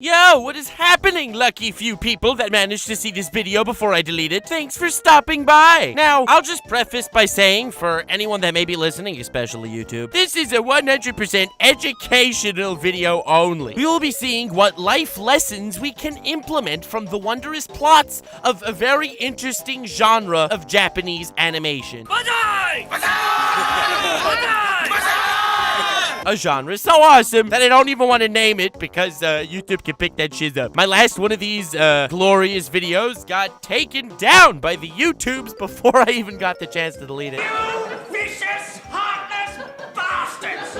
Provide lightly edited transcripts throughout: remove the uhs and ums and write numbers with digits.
Yo, what is happening, lucky few people that managed to see this video before I delete it? Thanks for stopping by. Now, I'll just preface by saying, for anyone that may be listening, especially YouTube, this is a 100% educational video only. We will be seeing what life lessons we can implement from the wondrous plots of a very interesting genre of Japanese animation. Banzai! Banzai! A genre so awesome that I don't even want to name it because YouTube can pick that shiz up. My last one of these glorious videos got taken down by the YouTubes before I even got the chance to delete it. You vicious, heartless bastards!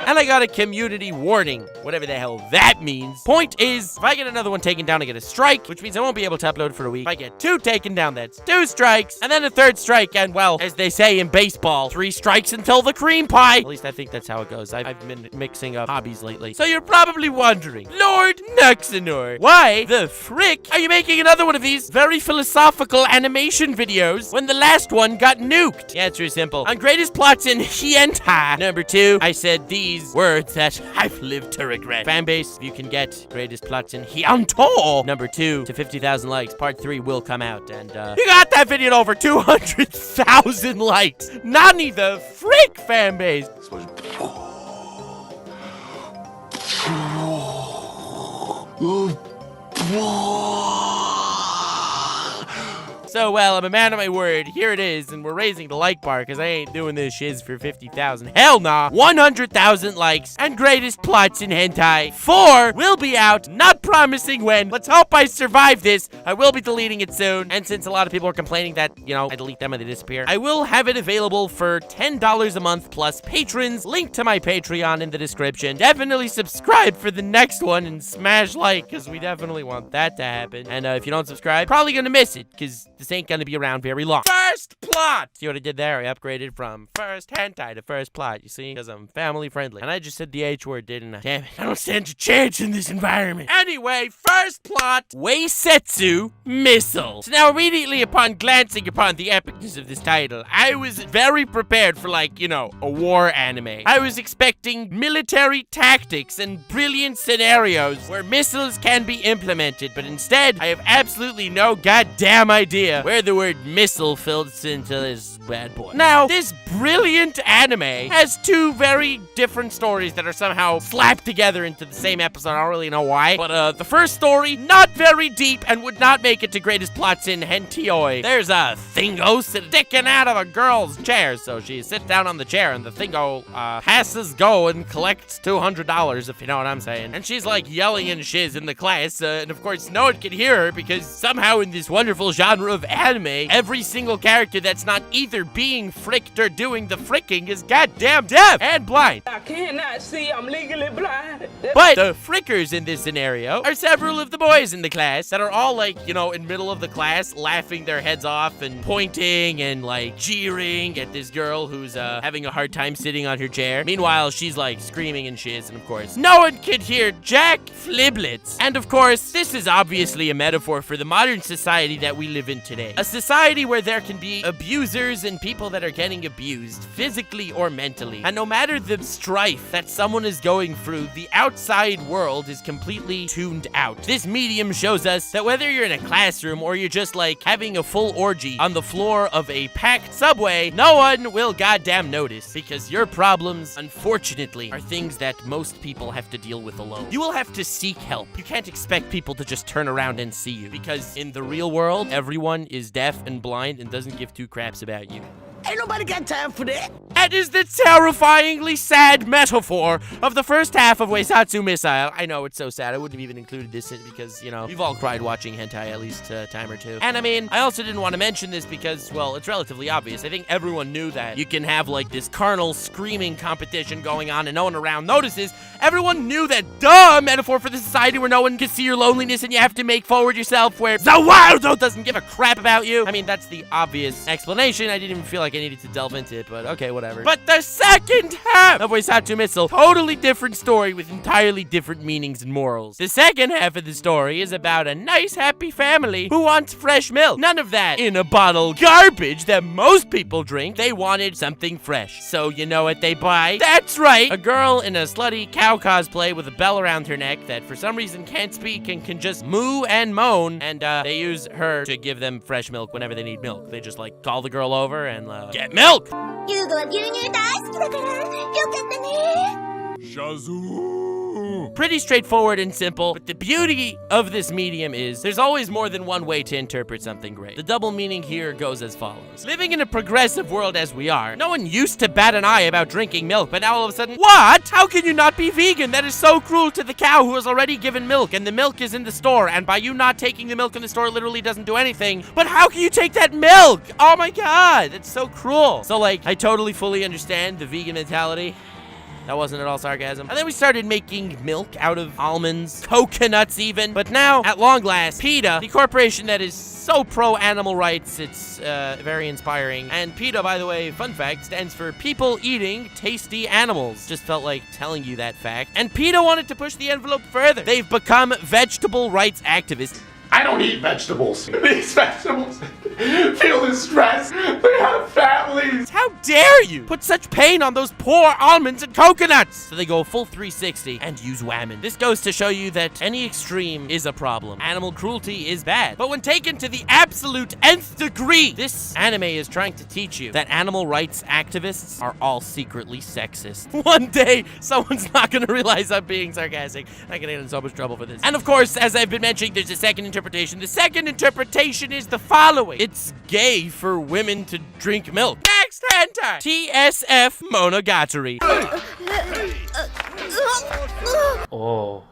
And I got a community warning, whatever the hell that means. Point is, if I get another one taken down, I get a strike, which means I won't be able to upload for a week. If I get 2 taken down, that's 2 strikes, and then a 3rd strike, and well, as they say in baseball, 3 strikes until the cream pie. At least I think that's how it goes. I've been mixing up hobbies lately. So you're probably wondering, Lord Nuxanor, why the frick are you making another one of these very philosophical animation videos when the last one got nuked? The answer is simple. On greatest plots in Hentai, number 2, I said these words that I've lived to regret. Fanbase, if you can get greatest plots in Hentai, number 2 to 50,000 likes, part 3 will come out, and you got that video at over 200,000 likes. Nani the frick, fanbase. So, well, I'm a man of my word. Here it is, and we're raising the like bar because I ain't doing this shiz for 50,000. Hell nah. 100,000 likes and greatest plots in Hentai 4 will be out. Not promising when. Let's hope I survive this. I will be deleting it soon. And since a lot of people are complaining that, you know, I delete them and they disappear, I will have it available for $10 a month plus patrons. Link to my Patreon in the description. Definitely subscribe for the next one and smash like because we definitely want that to happen. And if you don't subscribe, probably gonna miss it because this ain't gonna be around very long. First plot! See what I did there? I upgraded from first hentai to first plot, you see? Because I'm family friendly. And I just said the H word, didn't I? Damn it, I don't stand a chance in this environment. Anyway, first plot, Weisetsu Missile. So now immediately upon glancing upon the epicness of this title, I was very prepared for like, you know, a war anime. I was expecting military tactics and brilliant scenarios where missiles can be implemented, but instead, I have absolutely no goddamn idea where the word missile fits into this bad boy. Now, this brilliant anime has 2 very different stories that are somehow slapped together into the same episode. I don't really know why, but the first story, not very deep and would not make it to greatest plots in Hentai. There's a thingo sticking out of a girl's chair, so she sits down on the chair and the thingo passes go and collects $200, if you know what I'm saying. And she's like yelling and shiz in the class, and of course no one can hear her because somehow in this wonderful genre of anime, every single character that's not either being fricked or doing the fricking is goddamn deaf and blind. I cannot see, I'm legally blind. But the frickers in this scenario are several of the boys in the class that are all like, you know, in middle of the class laughing their heads off and pointing and like jeering at this girl who's having a hard time sitting on her chair. Meanwhile, she's like screaming and shiz, and of course, no one could hear jack fliblets. And of course, this is obviously a metaphor for the modern society that we live in today. A society where there can be abusers and people that are getting abused, physically or mentally. And no matter the strife that someone is going through, the outside world is completely tuned out. This medium shows us that whether you're in a classroom or you're just like having a full orgy on the floor of a packed subway, no one will goddamn notice because your problems, unfortunately, are things that most people have to deal with alone. You will have to seek help. You can't expect people to just turn around and see you because in the real world, everyone is deaf and blind and doesn't give 2 craps about you. Ain't nobody got time for that. That is the terrifyingly sad metaphor of the first half of Weisetsu Missile. I know, it's so sad. I wouldn't have even included this because, you know, we've all cried watching hentai at least a time or 2. And I mean, I also didn't want to mention this because, well, it's relatively obvious. I think everyone knew that you can have like this carnal screaming competition going on and no one around notices. Everyone knew that duh metaphor for the society where no one can see your loneliness and you have to make forward yourself where the world doesn't give a crap about you. I mean, that's the obvious explanation. I didn't even feel like I needed to delve into it, but okay, whatever. whatever. But the second half of Oisatsumitsu, totally different story with entirely different meanings and morals. The second half of the story is about a nice, happy family who wants fresh milk. None of that in a bottle garbage that most people drink. They wanted something fresh. So you know what they buy? That's right, a girl in a slutty cow cosplay with a bell around her neck that for some reason can't speak and can just moo and moan, and they use her to give them fresh milk whenever they need milk. They just like call the girl over and get milk! Pretty straightforward and simple, but the beauty of this medium is there's always more than one way to interpret something great. The double meaning here goes as follows. Living in a progressive world as we are, no one used to bat an eye about drinking milk, but now all of a sudden, what? How can you not be vegan? That is so cruel to the cow who is already given milk, and the milk is in the store, and by you not taking the milk in the store literally doesn't do anything. But how can you take that milk? Oh my god, that's so cruel. So like, I totally fully understand the vegan mentality. That wasn't at all sarcasm. And then we started making milk out of almonds, coconuts even. But now, at long last, PETA, the corporation that is so pro-animal rights, it's very inspiring. And PETA, by the way, fun fact, stands for People Eating Tasty Animals. Just felt like telling you that fact. And PETA wanted to push the envelope further. They've become vegetable rights activists. I don't eat vegetables. These vegetables feel distressed. They have families. How dare you put such pain on those poor almonds and coconuts? So they go full 360 and use whammon. This goes to show you that any extreme is a problem. Animal cruelty is bad. But when taken to the absolute nth degree, this anime is trying to teach you that animal rights activists are all secretly sexist. One day, someone's not gonna realize I'm being sarcastic. I'm gonna get in so much trouble for this. And of course, as I've been mentioning, there's a second interpretation. The second interpretation is the following. It's gay for women to drink milk. Next hentai! TSF Monogatari. Oh,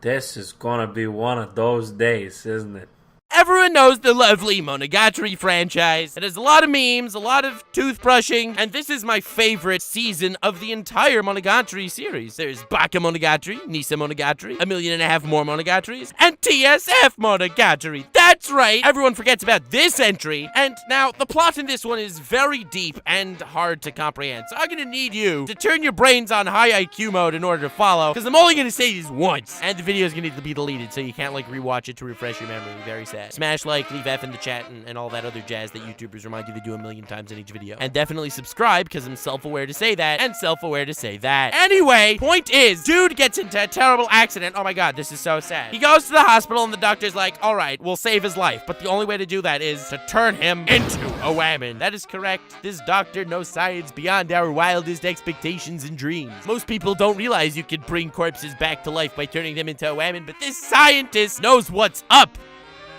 this is gonna be one of those days, isn't it? Everyone knows the lovely Monogatari franchise. It has a lot of memes, a lot of toothbrushing, and this is my favorite season of the entire Monogatari series. There's Baka Monogatari, Nisa Monogatari, 1.5 million more Monogataris, and TSF Monogatari. That's right, everyone forgets about this entry. And now, the plot in this one is very deep and hard to comprehend, so I'm gonna need you to turn your brains on high IQ mode in order to follow, because I'm only gonna say this once, and the video is gonna need to be deleted, so you can't like rewatch it to refresh your memory. Very sad. Smash like, leave F in the chat, and all that other jazz that YouTubers remind you to do 1,000,000 times in each video. And definitely subscribe, because I'm self-aware to say that, and self-aware to say that. Anyway, point is, dude gets into a terrible accident. Oh my god, this is so sad. He goes to the hospital, and the doctor's like, alright, we'll save his life, but the only way to do that is to turn him into a whammon. That is correct. This doctor knows science beyond our wildest expectations and dreams. Most people don't realize you can bring corpses back to life by turning them into a whammon, but this scientist knows what's up.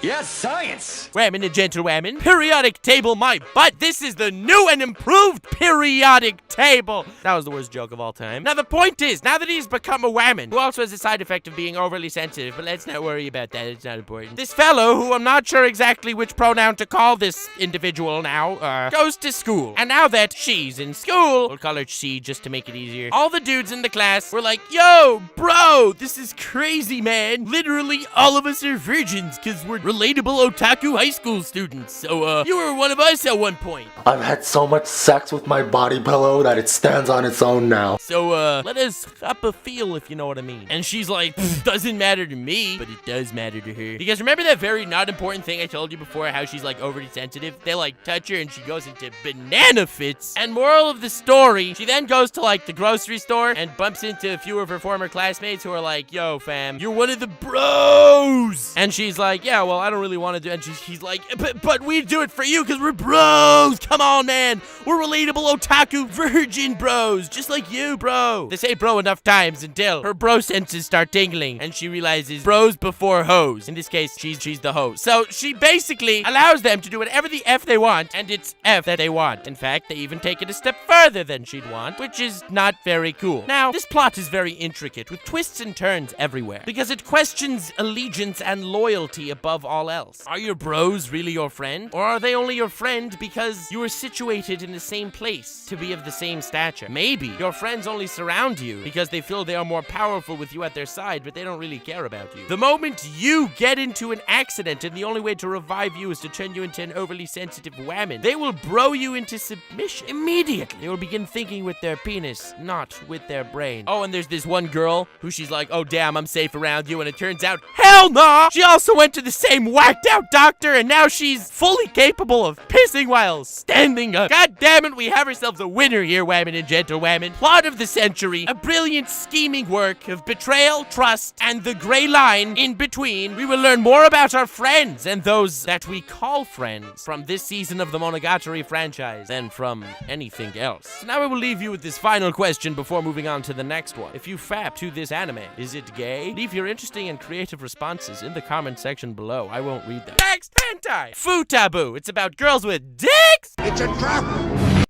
Yes, science! Whammon and gentle whammon. Periodic table my butt. This is the new and improved periodic table. That was the worst joke of all time. Now the point is, now that he's become a whammon, who also has a side effect of being overly sensitive, but let's not worry about that, it's not important. This fellow, who I'm not sure exactly which pronoun to call this individual now, goes to school. And now that she's in school, we'll call her she just to make it easier, all the dudes in the class were like, yo, bro, this is crazy, man. Literally all of us are virgins, because we're relatable otaku high school students. So, you were one of us at one point. I've had so much sex with my body pillow that it stands on its own now. So, let us up a feel, if you know what I mean. And she's like, doesn't matter to me, but it does matter to her. You guys remember that very not important thing I told you before, how she's like overly sensitive? They like touch her and she goes into banana fits. And moral of the story, she then goes to like the grocery store and bumps into a few of her former classmates who are like, yo, fam, you're one of the bros. And she's like, yeah, well, I don't really want to do it. And he's like, but we do it for you because we're bros. Come on, man. We're relatable otaku virgin bros, just like you, bro. They say bro enough times until her bro senses start tingling and she realizes bros before hoes. In this case, she's the hoe. So she basically allows them to do whatever the F they want, and it's F that they want. In fact, they even take it a step further than she'd want, which is not very cool. Now, this plot is very intricate with twists and turns everywhere because it questions allegiance and loyalty above all else? Are your bros really your friend? Or are they only your friend because you are situated in the same place to be of the same stature? Maybe your friends only surround you because they feel they are more powerful with you at their side, but they don't really care about you. The moment you get into an accident and the only way to revive you is to turn you into an overly sensitive whammon, they will bro you into submission immediately. They will begin thinking with their penis, not with their brain. Oh, and there's this one girl who she's like, oh damn, I'm safe around you, and it turns out, hell nah! She also went to the same whacked out doctor, and now she's fully capable of pissing while standing up. God damn it, we have ourselves a winner here, whammon and gentlewomen. Plot of the century, a brilliant scheming work of betrayal, trust, and the gray line in between. We will learn more about our friends and those that we call friends from this season of the Monogatari franchise than from anything else. So now I will leave you with this final question before moving on to the next one. If you fap to this anime, is it gay? Leave your interesting and creative responses in the comment section below. I won't read them. Next, hentai! Futabu. It's about girls with dicks! It's a trap!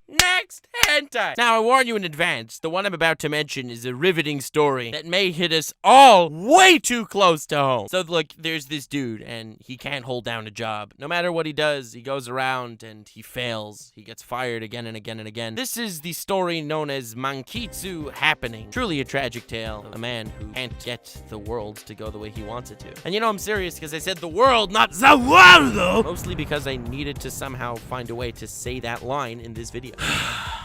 Next, hentai! Now, I warn you in advance, the one I'm about to mention is a riveting story that may hit us all way too close to home. So, look, there's this dude, and he can't hold down a job. No matter what he does, he goes around and he fails. He gets fired again and again and again. This is the story known as Mankitsu Happening. Truly a tragic tale of a man who can't get the world to go the way he wants it to. And you know I'm serious because I said the world, not the world, though! Mostly because I needed to somehow find a way to say that line in this video.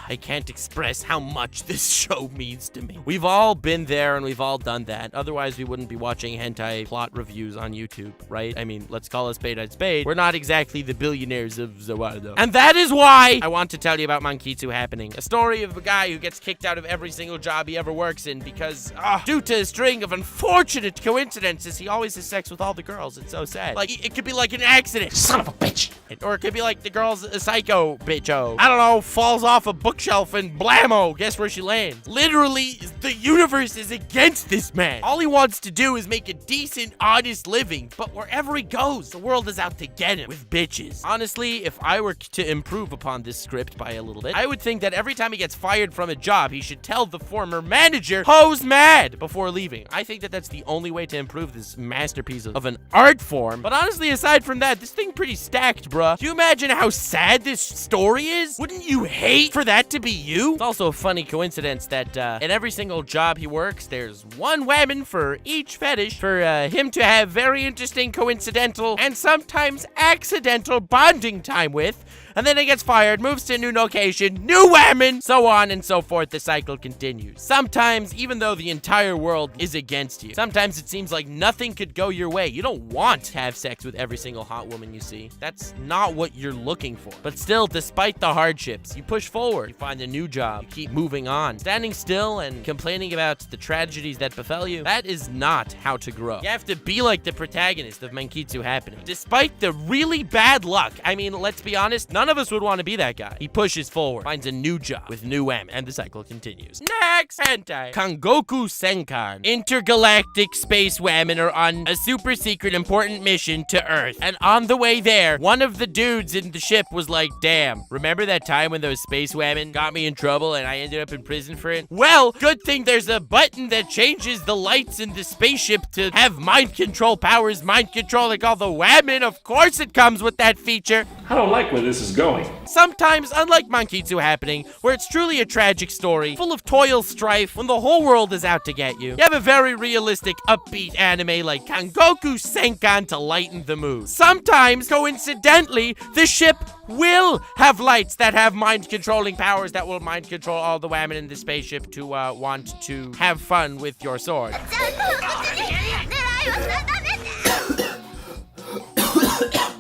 I can't express how much this show means to me. We've all been there and we've all done that. Otherwise, we wouldn't be watching hentai plot reviews on YouTube, right? I mean, let's call a spade a spade. We're not exactly the billionaires of Zawardo. And that is why I want to tell you about Mankitsu Happening. A story of a guy who gets kicked out of every single job he ever works in because, due to a string of unfortunate coincidences, he always has sex with all the girls. It's so sad. Like, it could be like an accident. Son of a bitch! Or it could be like the girl's a psycho bitch-o. I don't know, falls off a bookshelf and blammo, guess where she lands? Literally, the universe is against this man. All he wants to do is make a decent, honest living, but wherever he goes, the world is out to get him with bitches. Honestly, if I were to improve upon this script by a little bit, I would think that every time he gets fired from a job, he should tell the former manager, "Ho's mad," before leaving. I think that that's the only way to improve this masterpiece of an art form. But honestly, aside from that, this thing pretty stacked, bruh. Do you imagine how sad this story is? Wouldn't you hate for that to be you? It's also a funny coincidence that in every single job he works, there's one woman for each fetish for him to have very interesting, coincidental, and sometimes accidental bonding time with. And then he gets fired, moves to a new location, new women, so on and so forth. The cycle continues. Sometimes, even though the entire world is against you, sometimes it seems like nothing could go your way. You don't want to have sex with every single hot woman you see. That's not what you're looking for. But still, despite the hardships, you push forward. You find a new job. You keep moving on. Standing still and complaining about the tragedies that befell you, that is not how to grow. You have to be like the protagonist of Mankitsu Happening. Despite the really bad luck, I mean, let's be honest, none of us would want to be that guy. He pushes forward, finds a new job with new women, and the cycle continues. Next, hentai. Kangoku Senkan. Intergalactic space women are on a super secret important mission to Earth. And on the way there, one of the dudes in the ship was like, damn, remember that time when those space women got me in trouble and I ended up in prison for it? Well, good thing there's a button that changes the lights in the spaceship to have mind control powers, mind controlling all the women. Of course it comes with that feature. I don't like where this is going. Sometimes, unlike Mankitsu Happening, where it's truly a tragic story, full of toil, strife, when the whole world is out to get you, you have a very realistic, upbeat anime like Kangoku Senkan to lighten the mood. Sometimes, coincidentally, the ship will have lights that have mind-controlling powers that will mind-control all the women in the spaceship to want to have fun with your sword.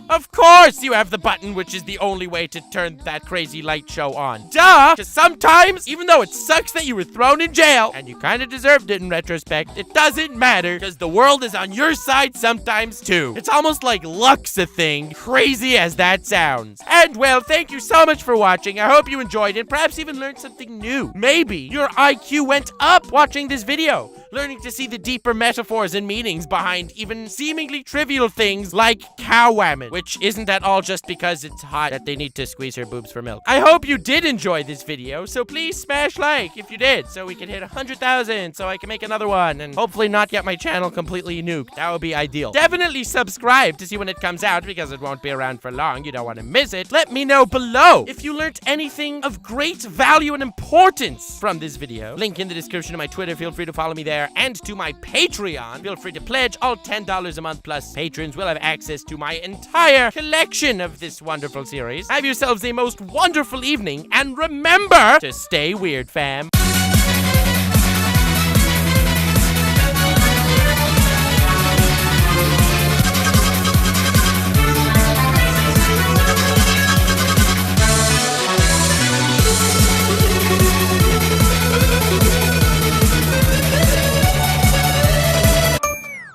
Of course you have the button, which is the only way to turn that crazy light show on. Duh! Because sometimes, even though it sucks that you were thrown in jail, and you kind of deserved it in retrospect, it doesn't matter, because the world is on your side sometimes too. It's almost like luck's a thing, crazy as that sounds. And well, thank you so much for watching. I hope you enjoyed it, perhaps even learned something new. Maybe your IQ went up watching this video. learning to see the deeper metaphors and meanings behind even seemingly trivial things like cow women, which isn't at all just because it's hot that they need to squeeze her boobs for milk. I hope you did enjoy this video, so please smash like if you did, so we can hit 100,000, so I can make another one, and hopefully not get my channel completely nuked. That would be ideal. Definitely subscribe to see when it comes out, because it won't be around for long. You don't want to miss it. Let me know below if you learned anything of great value and importance from this video. Link in the description to my Twitter. Feel free to follow me there, and to my Patreon. Feel free to pledge. All $10 a month plus patrons will have access to my entire collection of this wonderful series. Have yourselves a most wonderful evening, and remember to stay weird, fam.